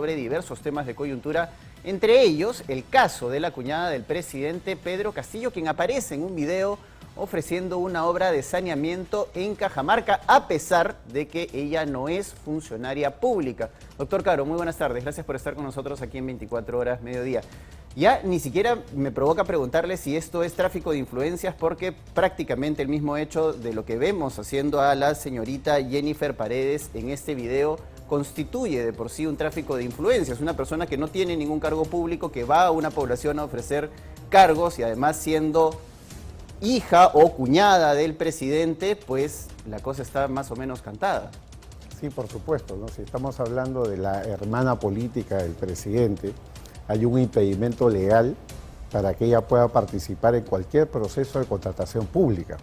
sobre diversos temas de coyuntura, entre ellos el caso de la cuñada del presidente Pedro Castillo, quien aparece en un video ofreciendo una obra de saneamiento en Cajamarca, a pesar de que ella no es funcionaria pública. Doctor Caro, muy buenas tardes. Gracias por estar con nosotros aquí en 24 horas mediodía. Ya ni siquiera me provoca preguntarle si esto es tráfico de influencias, porque prácticamente el mismo hecho de lo que vemos haciendo a la señorita Jennifer Paredes en este video constituye de por sí un tráfico de influencias. Una persona que no tiene ningún cargo público, que va a una población a ofrecer cargos y además siendo hija o cuñada del presidente, pues la cosa está más o menos cantada. Sí, por supuesto, ¿no? Si estamos hablando de la hermana política del presidente, hay un impedimento legal para que ella pueda participar en cualquier proceso de contratación pública,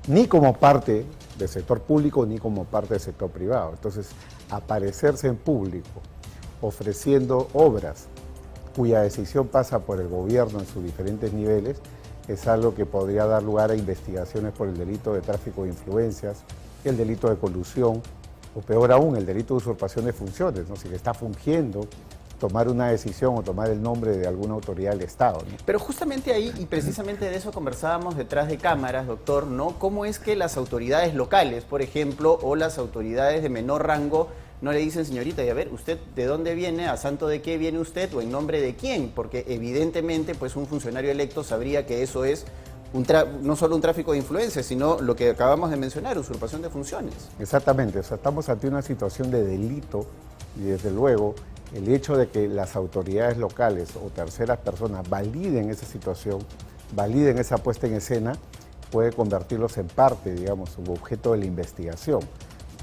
ni como parte del sector público ni como parte del sector privado. Entonces, aparecerse en público ofreciendo obras cuya decisión pasa por el gobierno en sus diferentes niveles es algo que podría dar lugar a investigaciones por el delito de tráfico de influencias, el delito de colusión, o peor aún, el delito de usurpación de funciones, ¿no? Si le está fungiendo tomar una decisión o tomar el nombre de alguna autoridad del Estado, ¿no? Pero justamente ahí, y precisamente de eso conversábamos detrás de cámaras, doctor, ¿no? ¿Cómo es que las autoridades locales, por ejemplo, o las autoridades de menor rango, no le dicen, señorita, y a ver, ¿usted de dónde viene? ¿A santo de qué viene usted? ¿O en nombre de quién? Porque evidentemente, pues un funcionario electo sabría que eso es no solo un tráfico de influencias, sino lo que acabamos de mencionar, usurpación de funciones. Exactamente, o sea, estamos ante una situación de delito y desde luego el hecho de que las autoridades locales o terceras personas validen esa situación, validen esa puesta en escena, puede convertirlos en parte, digamos, su objeto de la investigación,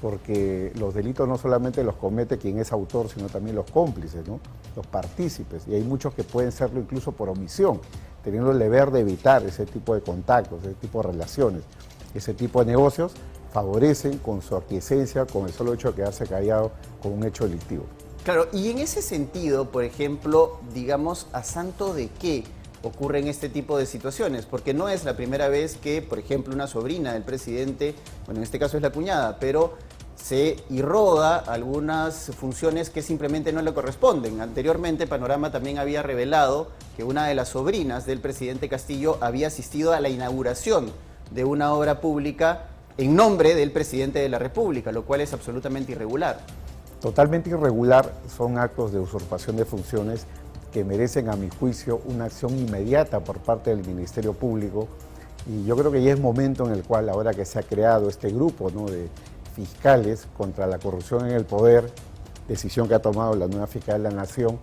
porque los delitos no solamente los comete quien es autor, sino también los cómplices, ¿no? Los partícipes, y hay muchos que pueden serlo incluso por omisión, teniendo el deber de evitar ese tipo de contactos, ese tipo de relaciones, ese tipo de negocios, favorecen con su aquiescencia, con el solo hecho de quedarse callado con un hecho delictivo. Claro, y en ese sentido, por ejemplo, digamos, ¿a santo de qué ocurren este tipo de situaciones? Porque no es la primera vez que, por ejemplo, una sobrina del presidente, bueno, en este caso es la cuñada, pero se irroga algunas funciones que simplemente no le corresponden. Anteriormente, Panorama también había revelado que una de las sobrinas del presidente Castillo había asistido a la inauguración de una obra pública en nombre del presidente de la República, lo cual es absolutamente irregular. Totalmente irregular, son actos de usurpación de funciones que merecen, a mi juicio, una acción inmediata por parte del Ministerio Público, y yo creo que ya es momento en el cual, ahora que se ha creado este grupo, ¿no?, de fiscales contra la corrupción en el poder, decisión que ha tomado la nueva fiscal de la Nación,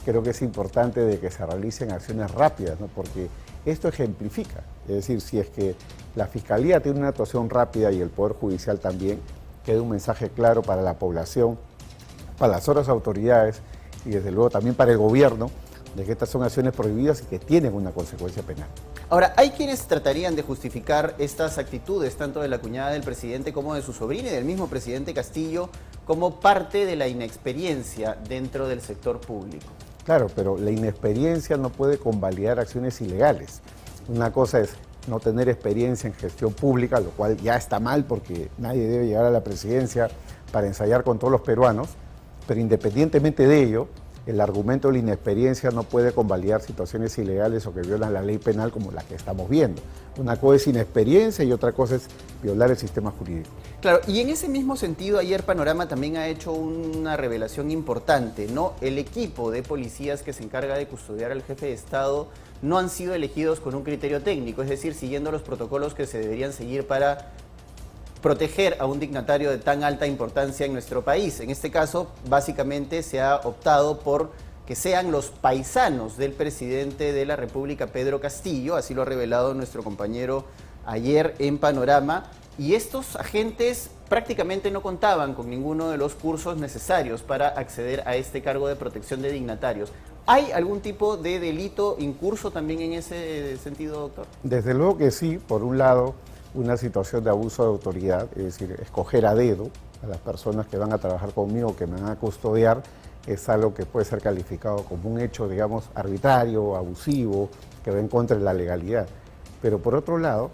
creo que es importante de que se realicen acciones rápidas, ¿no?, porque esto ejemplifica, es decir, si es que la Fiscalía tiene una actuación rápida y el Poder Judicial también, queda un mensaje claro para la población, para las otras autoridades y desde luego también para el gobierno, de que estas son acciones prohibidas y que tienen una consecuencia penal. Ahora, hay quienes tratarían de justificar estas actitudes, tanto de la cuñada del presidente como de su sobrina y del mismo presidente Castillo, como parte de la inexperiencia dentro del sector público. Claro, pero la inexperiencia no puede convalidar acciones ilegales. Una cosa es no tener experiencia en gestión pública, lo cual ya está mal porque nadie debe llegar a la presidencia para ensayar con todos los peruanos, pero independientemente de ello, el argumento de la inexperiencia no puede convalidar situaciones ilegales o que violan la ley penal como la que estamos viendo. Una cosa es inexperiencia y otra cosa es violar el sistema jurídico. Claro, y en ese mismo sentido, ayer Panorama también ha hecho una revelación importante, ¿no? El equipo de policías que se encarga de custodiar al jefe de Estado no han sido elegidos con un criterio técnico, es decir, siguiendo los protocolos que se deberían seguir para proteger a un dignatario de tan alta importancia en nuestro país. En este caso, básicamente se ha optado por que sean los paisanos del presidente de la República, Pedro Castillo, así lo ha revelado nuestro compañero ayer en Panorama, y estos agentes prácticamente no contaban con ninguno de los cursos necesarios para acceder a este cargo de protección de dignatarios. ¿Hay algún tipo de delito en curso también en ese sentido, doctor? Desde luego que sí, por un lado, una situación de abuso de autoridad, es decir, escoger a dedo a las personas que van a trabajar conmigo, que me van a custodiar, es algo que puede ser calificado como un hecho, digamos, arbitrario, abusivo, que va en contra de la legalidad. Pero por otro lado,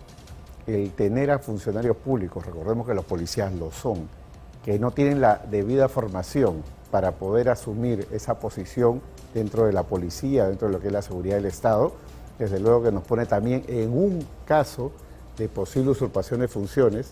el tener a funcionarios públicos, recordemos que los policías lo son, que no tienen la debida formación para poder asumir esa posición dentro de la policía, dentro de lo que es la seguridad del Estado, desde luego que nos pone también en un caso de posible usurpación de funciones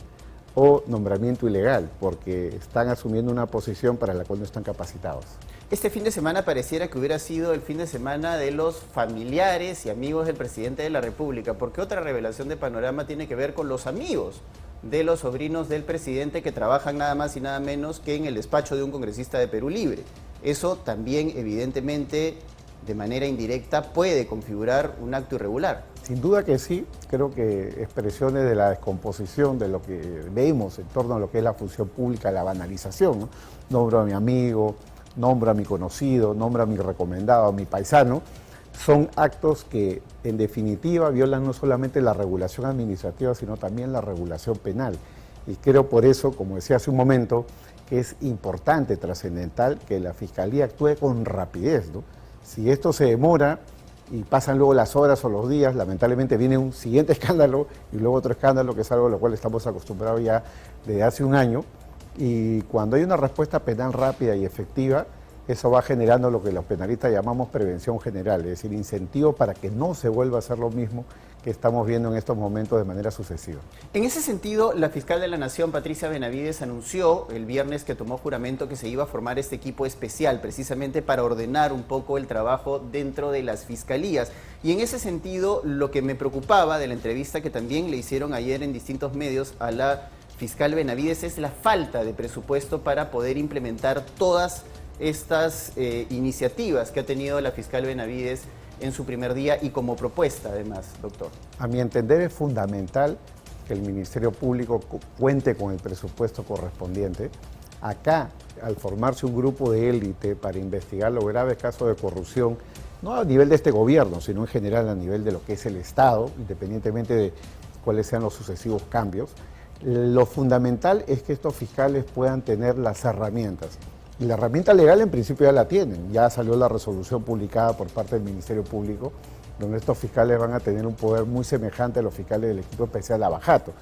o nombramiento ilegal, porque están asumiendo una posición para la cual no están capacitados. Este fin de semana pareciera que hubiera sido el fin de semana de los familiares y amigos del presidente de la República, porque otra revelación de panorama tiene que ver con los amigos de los sobrinos del presidente que trabajan nada más y nada menos que en el despacho de un congresista de Perú Libre. Eso también, evidentemente, de manera indirecta, puede configurar un acto irregular. Sin duda que sí, creo que expresiones de la descomposición de lo que vemos en torno a lo que es la función pública, la banalización, ¿no? Nombro a mi amigo, nombro a mi conocido, nombro a mi recomendado, a mi paisano, son actos que en definitiva violan no solamente la regulación administrativa, sino también la regulación penal. Y creo por eso, como decía hace un momento, que es importante, trascendental, que la Fiscalía actúe con rapidez, ¿no? Si esto se demora y pasan luego las horas o los días, lamentablemente viene un siguiente escándalo y luego otro escándalo, que es algo a lo cual estamos acostumbrados ya desde hace un año. Y cuando hay una respuesta penal rápida y efectiva, eso va generando lo que los penalistas llamamos prevención general, es decir, incentivos para que no se vuelva a hacer lo mismo que estamos viendo en estos momentos de manera sucesiva. En ese sentido, la fiscal de la Nación, Patricia Benavides, anunció el viernes que tomó juramento que se iba a formar este equipo especial, precisamente para ordenar un poco el trabajo dentro de las fiscalías. Y en ese sentido, lo que me preocupaba de la entrevista que también le hicieron ayer en distintos medios a la fiscal Benavides es la falta de presupuesto para poder implementar todas estas iniciativas que ha tenido la fiscal Benavides en su primer día y como propuesta además, doctor. A mi entender es fundamental que el Ministerio Público cuente con el presupuesto correspondiente. Acá, al formarse un grupo de élite para investigar los graves casos de corrupción, no a nivel de este gobierno, sino en general a nivel de lo que es el Estado, independientemente de cuáles sean los sucesivos cambios, lo fundamental es que estos fiscales puedan tener las herramientas. Y la herramienta legal en principio ya la tienen, ya salió la resolución publicada por parte del Ministerio Público, donde estos fiscales van a tener un poder muy semejante a los fiscales del equipo especial de Abajato.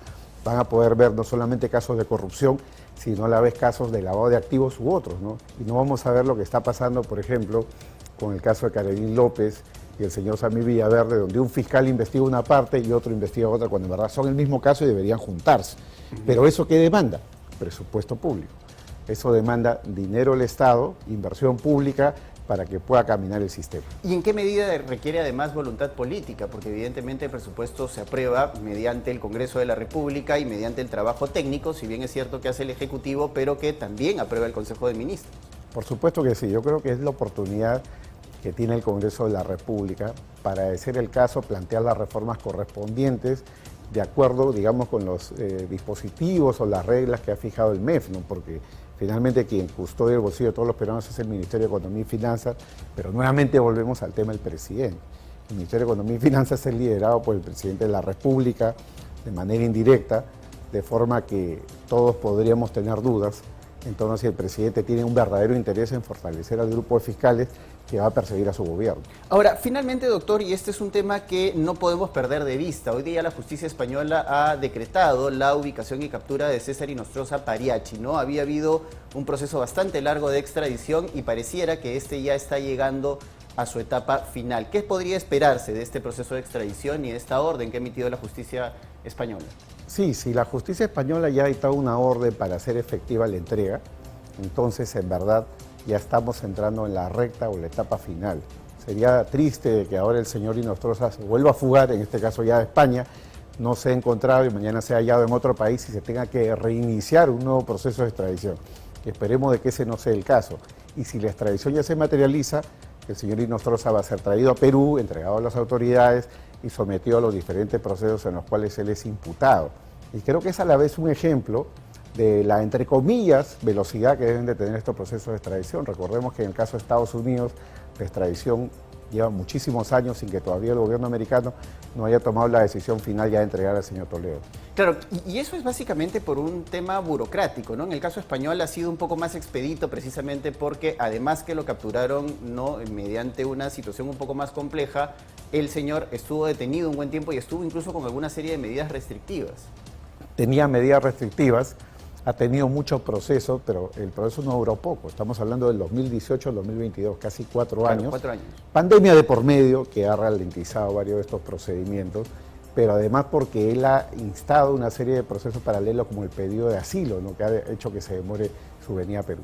Van a poder ver no solamente casos de corrupción, sino a la vez casos de lavado de activos u otros, ¿no? Y no vamos a ver lo que está pasando, por ejemplo, con el caso de Carolín López y el señor Samir Villaverde, donde un fiscal investiga una parte y otro investiga otra, cuando en verdad son el mismo caso y deberían juntarse. Pero ¿eso qué demanda? Presupuesto público. Eso demanda dinero del Estado, inversión pública, para que pueda caminar el sistema. ¿Y en qué medida requiere además voluntad política? Porque evidentemente el presupuesto se aprueba mediante el Congreso de la República y mediante el trabajo técnico, si bien es cierto que hace el Ejecutivo, pero que también aprueba el Consejo de Ministros. Por supuesto que sí, yo creo que es la oportunidad que tiene el Congreso de la República para, de ser el caso, plantear las reformas correspondientes de acuerdo, digamos, con los dispositivos o las reglas que ha fijado el MEF, ¿no? Porque finalmente quien custodia el bolsillo de todos los peruanos es el Ministerio de Economía y Finanzas, pero nuevamente volvemos al tema del presidente. El Ministerio de Economía y Finanzas es liderado por el presidente de la República de manera indirecta, de forma que todos podríamos tener dudas en torno a si el presidente tiene un verdadero interés en fortalecer al grupo de fiscales que va a perseguir a su gobierno. Ahora, finalmente, doctor, y este es un tema que no podemos perder de vista. Hoy día la justicia española ha decretado la ubicación y captura de César Inostroza Pariachi, ¿no? Había habido un proceso bastante largo de extradición y pareciera que este ya está llegando a su etapa final. ¿Qué podría esperarse de este proceso de extradición y de esta orden que ha emitido la justicia española? Sí, si la justicia española ya ha dictado una orden para hacer efectiva la entrega, entonces en verdad ya estamos entrando en la recta o la etapa final. Sería triste que ahora el señor Inostroza se vuelva a fugar, en este caso ya de España, no se ha encontrado y mañana se ha hallado en otro país y se tenga que reiniciar un nuevo proceso de extradición. Esperemos de que ese no sea el caso. Y si la extradición ya se materializa, el señor Inostroza va a ser traído a Perú, entregado a las autoridades y sometido a los diferentes procesos en los cuales él es imputado. Y creo que es a la vez un ejemplo de la, entre comillas, velocidad que deben de tener estos procesos de extradición. Recordemos que en el caso de Estados Unidos, la extradición lleva muchísimos años sin que todavía el gobierno americano no haya tomado la decisión final ya de entregar al señor Toledo. Claro, y eso es básicamente por un tema burocrático, ¿no? En el caso español ha sido un poco más expedito precisamente porque además que lo capturaron, ¿no?, mediante una situación un poco más compleja, el señor estuvo detenido un buen tiempo y estuvo incluso con alguna serie de medidas restrictivas. Tenía medidas restrictivas. ha tenido muchos procesos, pero el proceso no duró poco. Estamos hablando del 2018 al 2022, casi 4 años. 4 años. Pandemia de por medio, que ha ralentizado varios de estos procedimientos, pero además porque él ha instado una serie de procesos paralelos como el pedido de asilo, ¿no?, que ha hecho que se demore su venida a Perú.